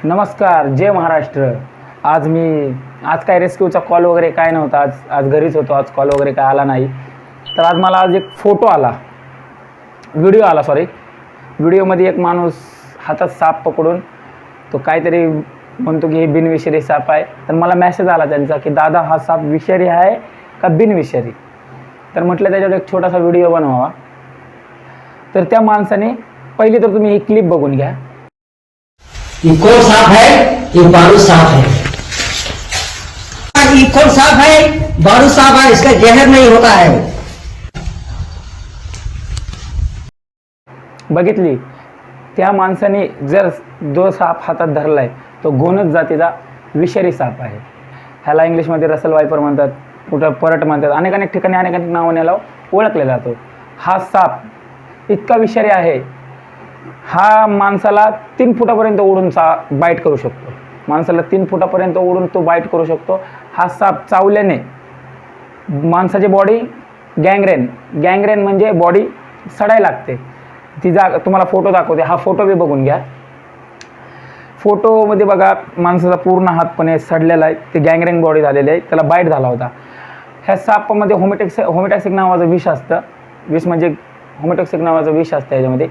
नमस्कार, जय महाराष्ट्र. आज काय रेस्क्यूचा कॉल वगैरे काय नव्हता. आज घरीच होतो. आज कॉल वगैरे काय आला नाही. तर आज मला एक व्हिडिओ आला. व्हिडिओमध्ये एक माणूस हातात साप पकडून तो काहीतरी म्हणतो की हे बिनविषारी साप आहे. तर मला मेसेज आला त्यांचा की दादा हा साप विषारी आहे का बिनविषारी. तर म्हटलं त्याच्यावर एक छोटासा व्हिडिओ बनवावा. तर त्या माणसाने पहिली तर तुम्ही ही क्लिप बघून घ्या. ये कौन सांप है? ये बारू सांप है. ये कौन सांप है? बारू सांप है. इसका जहर नहीं होता है. बघितली त्या माणसाने जर जो साप हातात धरलाय तो गोनज जातीचा विषारी साप आहे. ह्याला इंग्लिशमध्ये रसल वायपर म्हणतात, कुठं परट म्हणतात, अनेक ठिकाणी अनेक नावाने ओळखला जातो. हा साप इतका विषारी आहे, हा माणसाला 3 फुटापर्यंत उडून बाईट करू शकतो. माणसाला 3 फुटापर्यंत उडून तो बाईट करू शकतो. हा साप चावल्याने माणसाची बॉडी गँग्रेन म्हणजे बॉडी सडायला लागते. ती तुम्हाला फोटो दाखवते. हा फोटो बी बघून घ्या. फोटोमध्ये बघा माणसाचा पूर्ण हातपणे सडलेला आहे. ते गँग्रेन बॉडी झालेली आहे. त्याला बाईट झाला होता. ह्या सापामध्ये होमिटॉक्सिक नावाचं विष असतं. विष म्हणजे होमिटॉक्सिक नावाचं विष असतं याच्यामध्ये.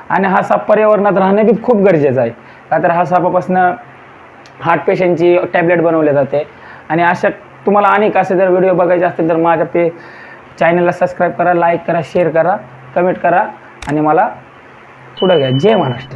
आणि हा साप पर्यावरणात राहणं बी खूप गरजेचं आहे. का तर हा सापापासून हार्ट पेशंटची टॅबलेट बनवले जाते. आणि अशा तुम्हाला अनेक असे जर व्हिडिओ बघायचे असतील तर माझ्या चॅनलला सबस्क्राईब करा, लाईक करा, शेअर करा, कमेंट करा आणि मला पुढं घ्या. जय महाराष्ट्र.